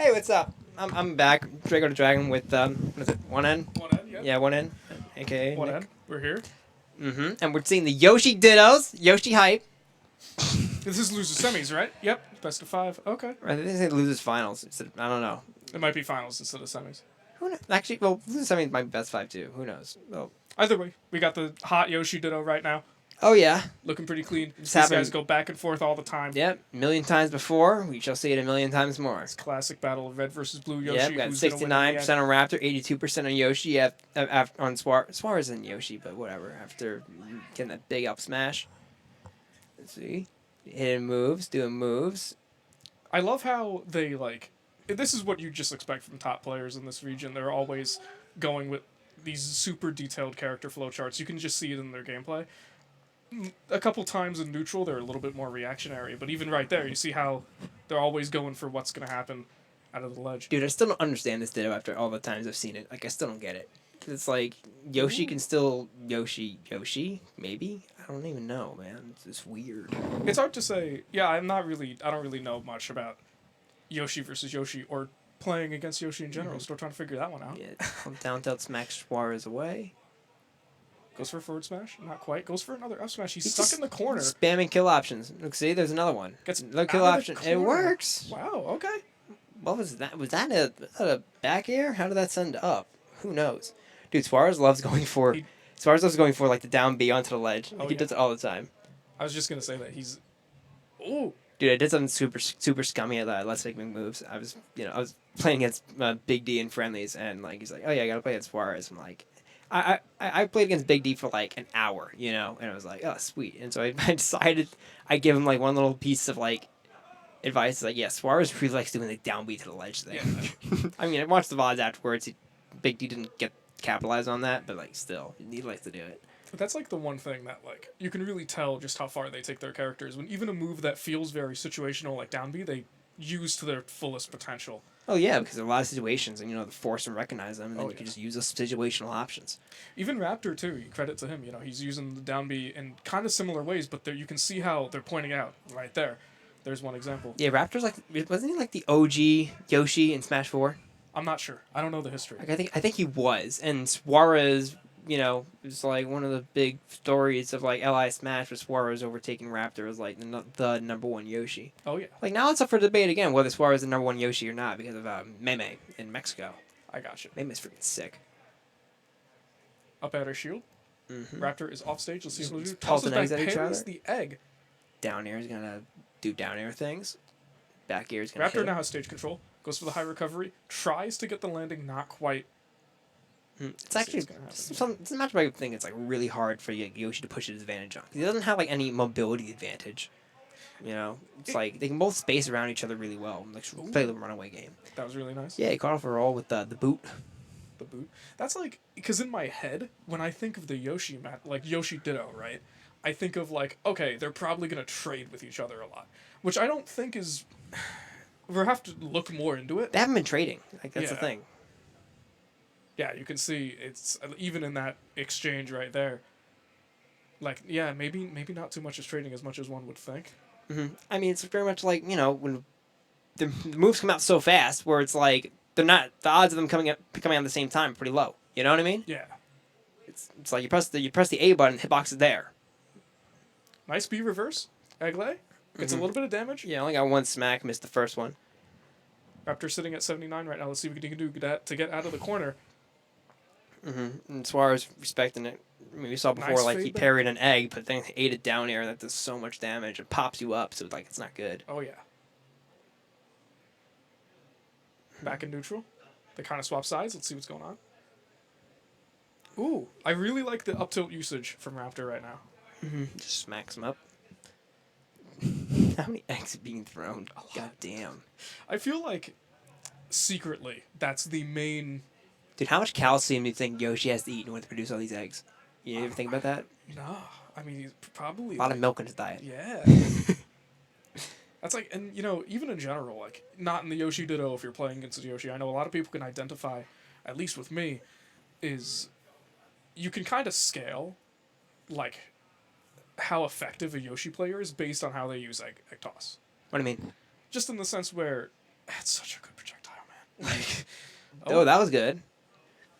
Hey, what's up? I'm back. Drago the Dragon with what is it? One N? One N, yeah. Yeah, one N. AKA One Nick. N. We're here. And we're seeing the Yoshi Dittos. Yoshi hype. This is loser semis, right? Yep. Best of 5. Okay. I think they loses finals. I don't know. It might be finals instead of semis. Who knows? Actually, well, loses semis might be best 5 too. Who knows? Well, Either way, we got the hot Yoshi Ditto right now. oh yeah. Looking pretty clean. These happened. guys go back and forth all the time. Yep. A million times before. We shall see it a million times more. It's classic battle of red versus blue Yoshi. Yep. Got Who's gonna win in the 69% end. on Raptor, 82% on Yoshi. On Suarez and Yoshi, but whatever. After getting that big up smash. Let's see. Hitting moves, doing moves. I love how they, this is what you just expect from top players in this region. They're always going with these super detailed character flow charts. You can just see it in their gameplay. A couple times in neutral, they're a little bit more reactionary, but even right there, you see how they're always going for what's going to happen out of the ledge. Dude, I still don't understand this Ditto after all the times I've seen it. Like, I still don't get it. 'Cause it's like, Yoshi can still Yoshi, maybe? I don't even know, man. It's just weird. It's hard to say. Yeah, I don't really know much about Yoshi versus Yoshi or playing against Yoshi in general. Still trying to figure that one out. Yeah, down tilt smacks Suarez away. Goes for a forward smash? Not quite. Goes for another up smash. He's He's stuck just in the corner. Spamming kill options. Look, see, there's another one. Gets Look, kill out of the option. It corner. works. Wow, okay. What was that? Was that a back air? How did that send up? Who knows? Dude, Suarez loves going for like the down B onto the ledge. Oh, He yeah. does it all the time. I was just going to say that he's... Ooh. Dude, I did something super scummy at that Let's Make moves. I was playing against Big D in friendlies, and like he's like, oh yeah, I gotta play against Suarez. I'm like, I played against Big D for like an hour, and I was like, oh sweet. And so I decided I give him like one little piece of like advice, like yeah, Suarez really likes doing the down B to the ledge thing. Yeah. I mean, I watched the VODs afterwards. Big D didn't capitalize on that, but like still, he likes to do it. But that's like the one thing that like you can really tell just how far they take their characters when even a move that feels very situational like down B they use to their fullest potential. Oh yeah, because there are a lot of situations, and the force and recognize them, and then Oh, you can yeah. just use those situational options. Even Raptor too, you credit to him. He's using the down B in kind of similar ways, but there you can see how they're pointing out right there. There's one example. Yeah, Raptor's like, wasn't he like the OG Yoshi in Smash 4? I'm not sure. I don't know the history. Like I think he was, and Suarez, is like one of the big stories of like LI Smash with Suarez overtaking Raptor as like the number one Yoshi. Oh yeah, Like now it's up for debate again whether Suarez is the number one Yoshi or not because of Meme in Mexico. I gotcha. Meme's freaking sick. Up at her shield. Raptor is off stage. Let's see what Just he tosses pelting eggs back, at each parries other. the egg. Down air is gonna do down air things. Back air is gonna Raptor hit. now has stage control. Goes for the high recovery. Tries to get the landing, not quite. It's actually what's gonna happen. it's a matchup I think it's like really hard for Yoshi to push his advantage on. He doesn't have like any mobility advantage. It's like they can both space around each other really well. Like play the runaway game. That was really nice. Yeah, he caught off a roll with the boot. The boot. That's like because in my head when I think of the Yoshi like Yoshi Ditto, right? I think of like okay, they're probably gonna trade with each other a lot, which I don't think is. We'll have to look more into it. They haven't been trading. Like that's the Yeah. thing. Yeah, you can see it's even in that exchange right there. Like, yeah, maybe not too much is trading as much as one would think. I mean, it's very much like when the moves come out so fast, where it's like they're not the odds of them coming out at the same time are pretty low. You know what I mean? Yeah. It's like you press the A button, hitbox is there. Nice B reverse. Eglay gets a little bit of damage. Yeah, only got one smack, missed the first one. Raptor sitting at 79 right now. Let's see what he can do that to get out of the corner. And Suarez respecting it. I mean, we saw before, Nice like, he fade back. parried an egg, but then ate it down air, and that does so much damage. It pops you up, so, like, it's not good. Oh, yeah. Back in neutral. They kind of swap sides. Let's see what's going on. Ooh, I really like the up tilt usage from Raptor right now. Just smacks him up. How many eggs are being thrown? God damn. I feel like secretly that's the main... Dude, how much calcium do you think Yoshi has to eat in order to produce all these eggs? You ever think about that? No, I mean, he's probably... A lot of milk in his diet. Yeah. That's like, and even in general, like, not in the Yoshi Ditto if you're playing against the Yoshi, I know a lot of people can identify, at least with me, is you can kind of scale, like, how effective a Yoshi player is based on how they use egg toss. What do you mean? Just in the sense where it's such a good projectile. Like, Oh, that was good.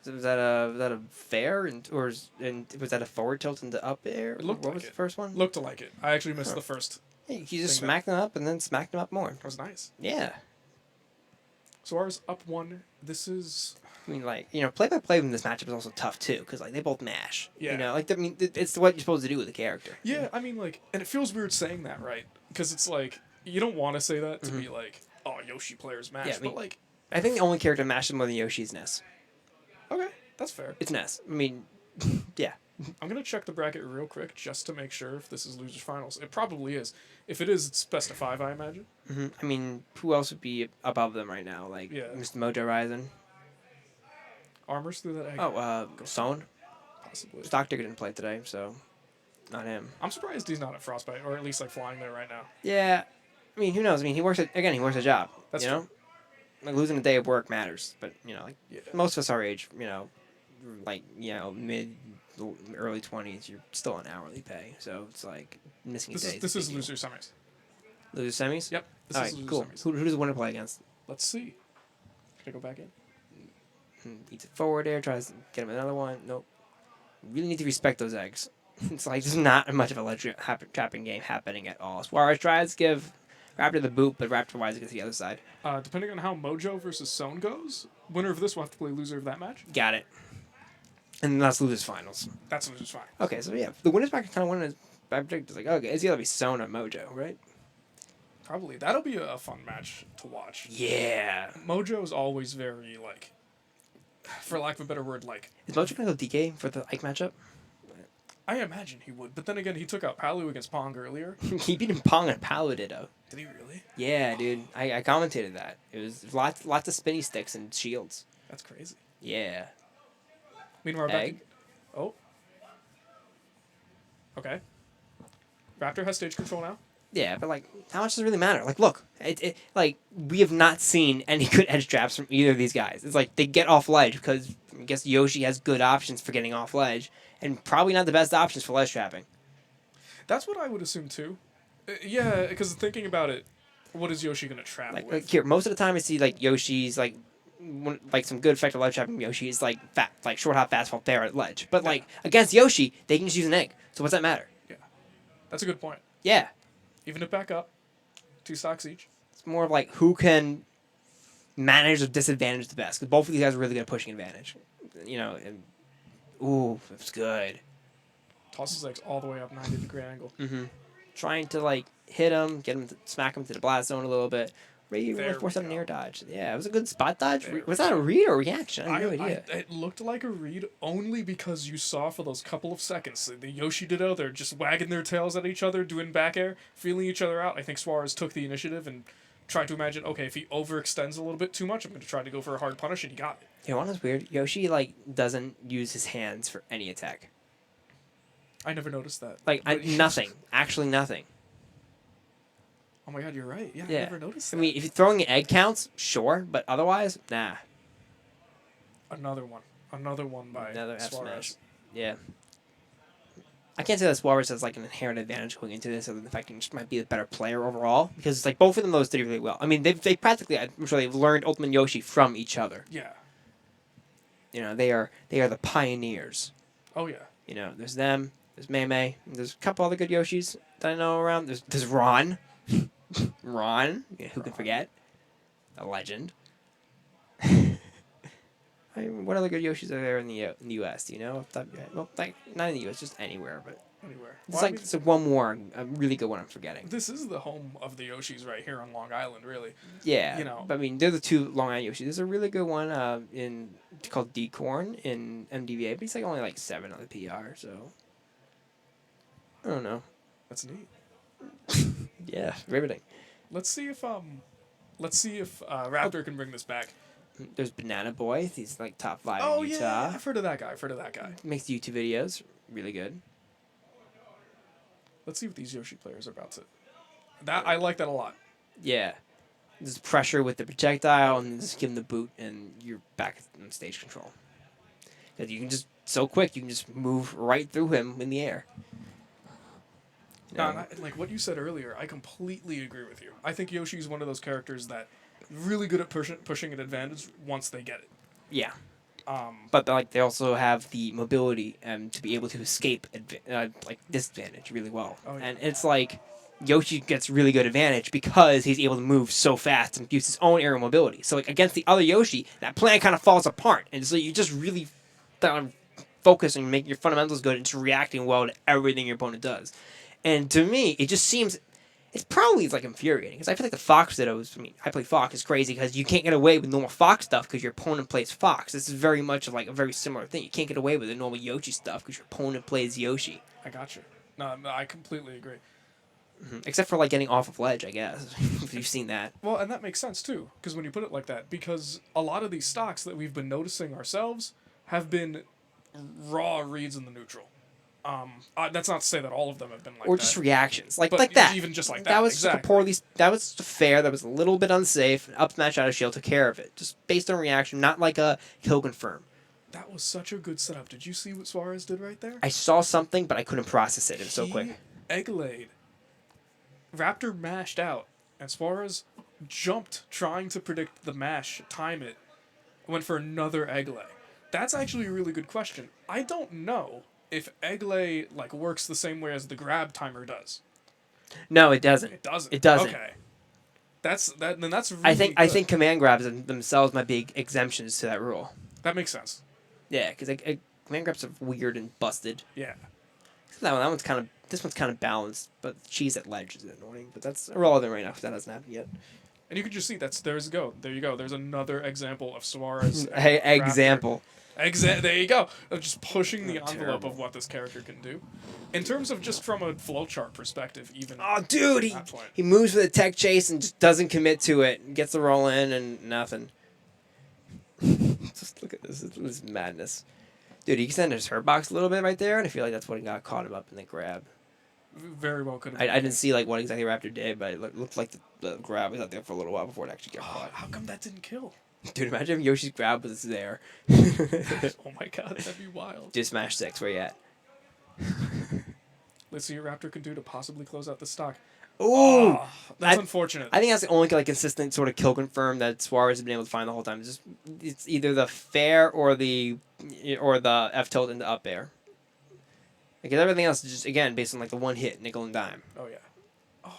So was that a fair and was that a forward tilt into up air? it looked What like was the it. first one? Looked like it. I actually missed Huh. the first Hey, he just thing that smacked them up and then smacked them up more. was nice. Yeah. Suarez up 1. This is I mean, like, play by play in this matchup is also tough too, because like they both mash. Yeah. Like I mean, it's what you're supposed to do with the character. yeah. I mean, like, and it feels weird saying that, right? Because it's like you don't want to say that to be like, oh, Yoshi players mash, Yeah, I mean, but like, I think the only character mashes more than Yoshi is Ness. okay, that's fair. It's Ness. I mean, yeah. I'm gonna check the bracket real quick just to make sure if this is losers finals. It probably is. If it is, it's best of 5, I imagine. I mean, who else would be above them right now? Like Yeah. Mr. Mojo Rising. Armors through that egg. Oh, Stone. Possibly. Stockdigger didn't play today, so not him. I'm surprised he's not at Frostbite, or at least like flying there right now. Yeah, I mean, who knows? I mean, he works a job. That's you know, true. like losing a day of work matters, but like Yeah. most of us our age, like mid, early 20s, you're still on hourly pay, so it's like missing a day. This is loser semis. Loser semis. Yep. This All is right, loser cool. semis. Who does the winner play against? Let's see. Can I go back in? Eats it forward air, tries to get him another one. Nope. Really need to respect those eggs. It's like there's not much of a ledge trapping game happening at all. Suarez tries to give Raptor the boot, but Raptor wise gets the other side. Depending on how Mojo versus Sone goes, winner of this will have to play loser of that match. Got it. And that's losers finals. That's loser's fine. Okay, so yeah, the winners bracket kind of winner is like, okay, it's either be Sona or Mojo, right? Probably. That'll be a fun match to watch. Yeah. Mojo is always very, like, for lack of a better word, like... Is Mojo gonna go DK for the Ike matchup? I imagine he would, but then again, he took out Palu against Pong earlier. He beat him Pong and Palu ditto. Did he really? Yeah, dude. I commentated that. It was lots of spinny sticks and shields. That's crazy. Yeah. Meanwhile, Egg. Oh. Okay. Raptor has stage control now. Yeah, but like, how much does it really matter? Like, look, like we have not seen any good edge traps from either of these guys. It's like they get off ledge because I guess Yoshi has good options for getting off ledge, and probably not the best options for ledge trapping. That's what I would assume too. Yeah, because thinking about it, what is Yoshi gonna trap Like with? here, most of the time I see like Yoshi's like some good effective ledge trapping. Yoshi is like short hop fastball fair at ledge, but like against Yoshi, they can just use an egg. So what's that matter? Yeah, that's a good point. Yeah, Even if back up, 2 stocks each. it's more of like who can manage the disadvantage the best. Because both of these guys are really good at pushing advantage. And ooh, it's good. Tosses legs all the way up 90-degree angle. Trying to like hit him, get him, smack him to the blast zone a little bit. Maybe There force we out an go. air dodge. Yeah, it was a good spot dodge. There Was that a read or a reaction? I have no I, idea. it looked like a read only because you saw for those couple of seconds the Yoshi ditto, they're just wagging their tails at each other, doing back air, feeling each other out. I think Suarez took the initiative and tried to imagine, okay, if he overextends a little bit too much, I'm going to try to go for a hard punish, and he got it. You know what was weird? Yoshi like doesn't use his hands for any attack. I never noticed that. Like But nothing. Actually nothing. Oh my god, you're right. Yeah, Yeah. I never noticed that. I mean, if you're throwing an egg counts, sure, but otherwise, nah. Another one. Another one by Another F Suarez. smash. Yeah. I can't say that Suarez has like an inherent advantage going into this, other than the fact he just might be the better player overall. Because it's like both of them those did really well. I mean, they practically, I'm sure they've learned Ultimate Yoshi from each other. Yeah. They are the pioneers. Oh yeah. There's them, there's Mei, there's a couple other good Yoshis that I know around. There's Ron. Ron, who can forget? A legend. I mean, what other good Yoshis are there in the U.S.? Do you know? Well, like not in the U.S., just anywhere. But Anywhere. it's like it's one more, a really good one I'm forgetting. This is the home of the Yoshis right here on Long Island, really. Yeah, But I mean, they're the two Long Island Yoshis. There's a really good one called Decorn in MDVA, but he's like only like 7 on the PR, so I don't know. That's neat. Yeah, riveting. Let's see if Raptor can bring this back. There's Banana Boy. He's like top 5 Oh in Utah. yeah, I've heard of that guy. Makes YouTube videos. Really good. Let's see what these Yoshi players are about to. I like that a lot. Yeah. There's pressure with the projectile, and then just give him the boot, and you're back in stage control. Because you can just, so quick, you can just move right through him in the air. No, like what you said earlier, I completely agree with you. I think Yoshi is one of those characters that really good at pushing an advantage once they get it. Yeah. Um, But like they also have the mobility to be able to escape like disadvantage really well. Oh, yeah. And it's like Yoshi gets really good advantage because he's able to move so fast and use his own aerial mobility. So like against the other Yoshi, that plan kind of falls apart, and so you just really focus on making your fundamentals good and just reacting well to everything your opponent does. And to me, it just seems it's probably like infuriating because I feel like the Fox Dittos. I mean, I play Fox is crazy because you can't get away with normal Fox stuff because your opponent plays Fox. This is very much like a very similar thing. You can't get away with the normal Yoshi stuff because your opponent plays Yoshi. I got you. No, I completely agree. Except for like getting off of ledge, I guess. If you've seen that. Well, and that makes sense too, because when you put it like that, because a lot of these stocks that we've been noticing ourselves have been raw reads in the neutral. That's not to say that all of them have been like Or that. just reactions, like But like that. even just like that, That was exactly. just a poorly. That was just fair. That was a little bit unsafe. Up smash out of shield took care of it, just based on reaction, not like a kill confirm. That was such a good setup. Did you see what Suarez did right there? I saw something, but I couldn't process it. It was so He quick. egg-laid. Raptor mashed out, and Suarez jumped trying to predict the mash, time it, went for another egg lay. That's actually a really good question. I don't know if egg lay like works the same way as the grab timer does. No, it doesn't. It doesn't. It doesn't. Okay. Then that's really I think good. command grabs themselves might be exemptions to that rule. That makes sense. Yeah, because command grabs are weird and busted. Yeah. That one's kind of this one's kind of balanced, but cheese at ledge is annoying. But that's irrelevant right now because that hasn't happened yet. And you can just see there you go. There's another example of Suarez. and Hey, Raptor. example. There you go. Of just pushing the envelope terrible. of what this character can do. In terms of just from a flowchart perspective, even. Oh, dude, that point. he moves with a tech chase and just doesn't commit to it. Gets the roll in and nothing. Just look at this. This is madness. Dude, he extended his hurt box a little bit right there, and I feel like that's what got caught him up in the grab. Very well could have. I didn't see like what exactly Raptor did, but it looked like the grab was out there for a little while before it actually got caught. How come that didn't kill? Dude, imagine if Yoshi's grab was there. Oh my god, that'd be wild. Just smash 6, where you at? Let's see what Raptor can do to possibly close out the stock. Ooh! Oh, that's I- unfortunate. I think that's the only like consistent sort of kill confirm that Suarez has been able to find the whole time. It's either the fair or the F tilt into up air. Because everything else is just again based on like the one hit nickel and dime. Oh yeah.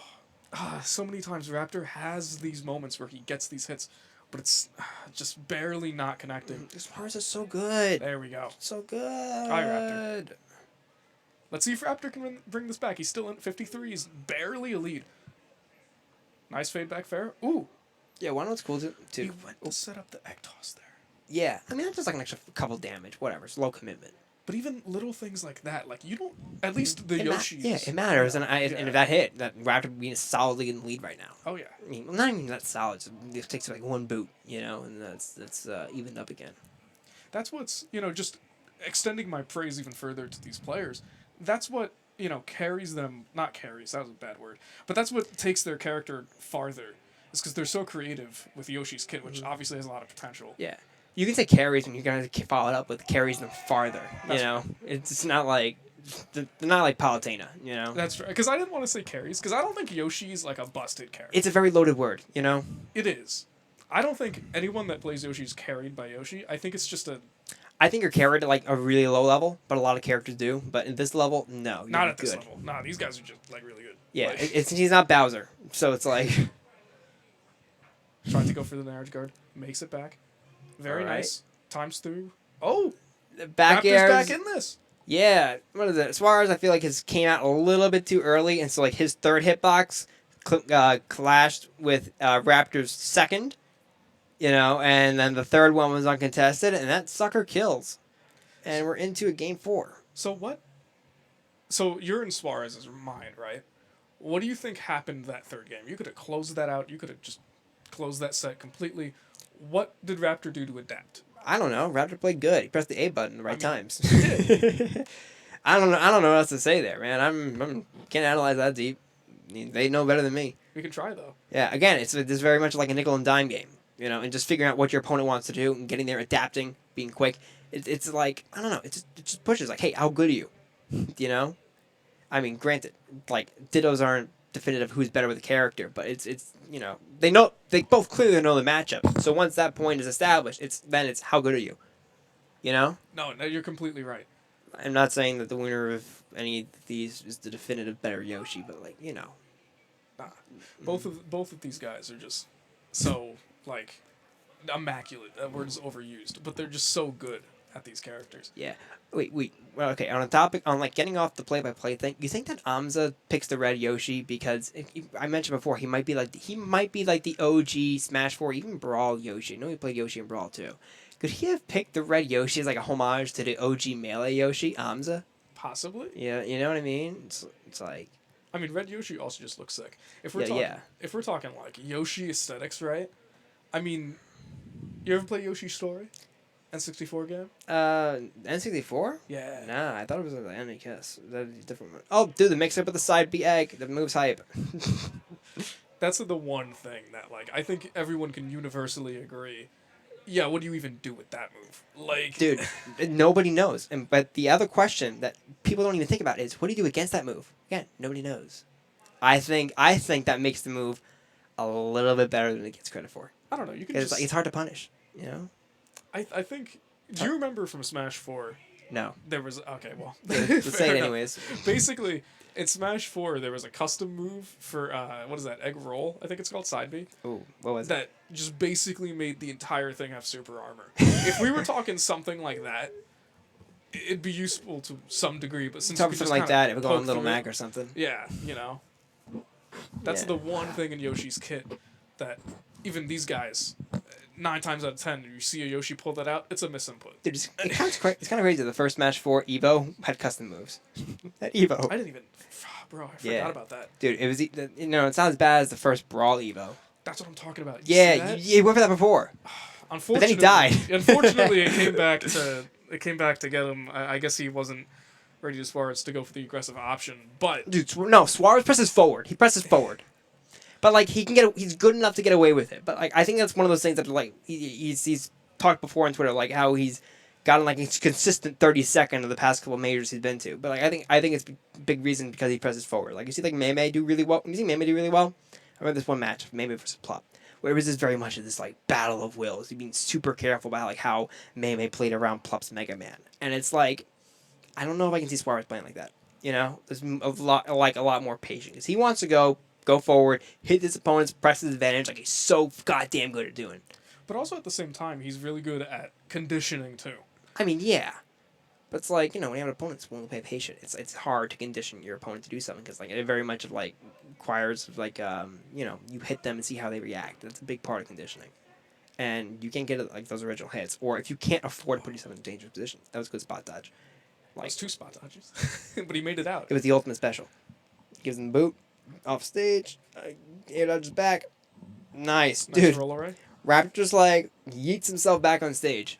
So many times Raptor has these moments where he gets these hits, but it's just barely not connecting. Suarez is so good. There we go. So good. Hi, Raptor. Let's see if Raptor can bring this back. He's still in 53. He's barely a lead. Nice fade back fair. Ooh. Yeah, one one's cool too. He went to set up the egg toss there. Yeah, I mean that's just like an extra couple damage, whatever. It's low commitment. But even little things like that, like you don't. At least the Yoshi. Yeah, it matters, and Yeah. if that hit, that Raptor being solidly in the lead right now. Oh yeah. I mean, not even that solid. It takes like one boot, and that's evened up again. That's what's just extending my praise even further to these players. That's what carries them. Not carries. That was a bad word. But that's what takes their character farther. Is because they're so creative with Yoshi's kit, which obviously has a lot of potential. Yeah, you can say carries when you're gonna follow it up with carries them farther. It's not like they're not like Palutena. That's right. Because I didn't want to say carries, because I don't think Yoshi's like a busted carry. It's a very loaded word. It is. I don't think anyone that plays Yoshi is carried by Yoshi. I think it's just I think you're carried at like a really low level, but a lot of characters do. But at this level, no, you're not at good. this level. Nah, these guys are just like really good. Yeah, Like, he's not Bowser, so it's like trying to go for the marriage guard, makes it back. Very All right. nice. Times through. Oh, back Raptor's airs. back in this. Yeah, what is it? Suarez, I feel like came out a little bit too early, and so like his third hitbox clashed with Raptor's second, and then the third one was uncontested, and that sucker kills, and we're into a game 4. So what? So you're in Suarez's mind, right? What do you think happened that third game? You could have closed that out. You could have just closed that set completely. What did Raptor do to adapt? I don't know. Raptor played good. He pressed the A button at the right times. He did. I don't know. I don't know what else to say there, man. I'm can't analyze that deep. I mean, they know better than me. We can try though. Yeah, again, it's very much like a nickel and dime game, and just figuring out what your opponent wants to do and getting there, adapting, being quick. It's like, I don't know, it just pushes like, hey, how good are you? I mean, granted, like Dittos aren't definitive who's better with the character, but it's they both clearly know the matchup. So once that point is established, it's how good are you? You know? No, you're completely right. I'm not saying that the winner of any of these is the definitive better Yoshi, but like, Nah. Both of these guys are just so like immaculate. That word is overused, but they're just so good at these characters. Yeah. Wait. Well, okay. On a topic on like getting off the play-by-play thing, you think that Amza picks the red Yoshi because I mentioned before he might be like the OG Smash 4, even Brawl Yoshi. I know he played Yoshi in Brawl too. Could he have picked the red Yoshi as like a homage to the OG Melee Yoshi, Amza? Possibly. Yeah, you know what I mean. It's like. I mean, red Yoshi also just looks sick. If we're talking like Yoshi aesthetics, right? I mean, you ever play Yoshi's Story? N64 game? N64? Yeah. Nah, I thought it was like the NES. That's a different one. Oh, dude, the mix-up with the side B egg. The move's hype. That's the one thing that, like, I think everyone can universally agree. Yeah, what do you even do with that move? Like, dude, nobody knows. But the other question that people don't even think about is, what do you do against that move? Again, nobody knows. I think that makes the move a little bit better than it gets credit for. I don't know. You can just, it's hard to punish, you know? I think. Do you remember from Smash 4? No. There was okay. Well, let's say it anyways. Basically, in Smash 4, there was a custom move for what is that? Egg roll? I think it's called side B. Ooh, what was that? Just basically made the entire thing have super armor. If we were talking something like that, it'd be useful to some degree. But since something like that, it would go on Little Mac or something. Yeah, you know. That's the one thing in Yoshi's kit that even these guys. 9 times out of 10, you see a Yoshi pull that out, it's a misinput. Dude, it's kind of crazy. The first Smash 4 Evo had custom moves. That Evo. I didn't even... Bro, I forgot about that. Dude, it was... it's not as bad as the first Brawl Evo. That's what I'm talking about. You went for that before. Unfortunately, but then he died. Unfortunately, it came back to get him. I guess he wasn't ready to Suarez to go for the aggressive option, but... Dude, no, Suarez presses forward. He presses forward. But like he's good enough to get away with it. But like I think that's one of those things that like he's talked before on Twitter, like how he's gotten like a consistent 32nd of the past couple majors he's been to. But like I think it's a big reason because he presses forward. Like you see like Mei do really well. You see Mei do really well. I remember this one match, Mei versus Plop, where it was just very much of this like battle of wills. He's being super careful about like how Mei played around Plop's Mega Man, and it's like I don't know if I can see Suarez playing like that. You know, there's a lot more patience. He wants to go forward, hit his opponent's press his advantage like he's so goddamn good at doing. But also at the same time, he's really good at conditioning too. I mean, yeah. But it's like, when you have an opponent that's willing to play patient, it's hard to condition your opponent to do something because like it very much requires like you hit them and see how they react. That's a big part of conditioning. And you can't get like those original hits, or if you can't afford to put yourself in a dangerous position. That was a good spot dodge. That was 2 spot dodges, but he made it out. It was the ultimate special. Gives him the boot. Off stage, air dodges back. Nice, dude. Roll array. Raptor's like yeets himself back on stage.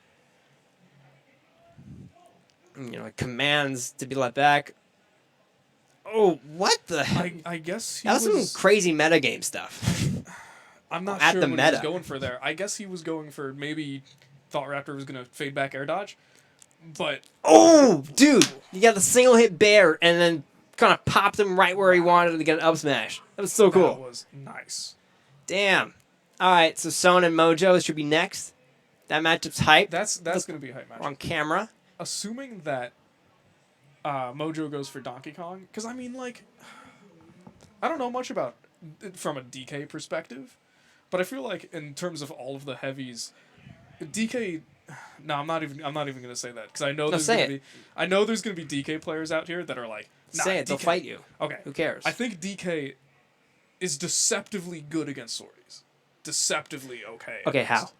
Commands to be let back. Oh, what the? I guess that was some crazy metagame stuff. I'm not sure what he was going for there. I guess he was going for maybe thought Raptor was gonna fade back air dodge, but dude, you got the single hit bear and then kind of popped him right where he wanted to get an up smash. That was so cool. That was nice. Damn. All right, so Son and Mojo should be next. That matchup's hype. That's going to be a hype match. On camera. Assuming that Mojo goes for Donkey Kong, because I mean, like, I don't know much about it from a DK perspective, but I feel like in terms of all of the heavies, DK. No, I'm not even going to say that because I know there's going to be DK players out here that are like, say it. They'll fight you. Okay. Who cares? I think DK is deceptively good against sorties. Deceptively okay. Okay, how?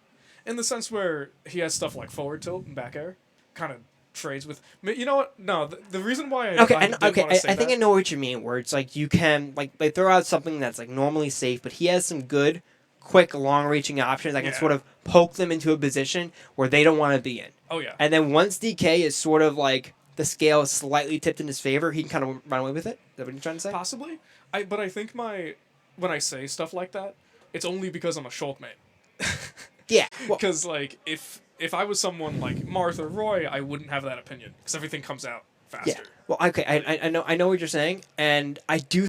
In the sense where he has stuff like forward tilt and back air, kind of trades with. You know what? No, the reason why I think I know what you mean. Where it's like you can they throw out something that's like normally safe, but he has some good, quick, long-reaching options that can sort of poke them into a position where they don't want to be in. Oh yeah. And then once DK is sort of like the scale is slightly tipped in his favor, he can kind of run away with it. Is that what you're trying to say? Possibly. But I think when I say stuff like that, it's only because I'm a Schultz main. Yeah. Because like if I was someone like Marth or Roy, I wouldn't have that opinion because everything comes out faster. Yeah. Well, okay, I know what you're saying, and I do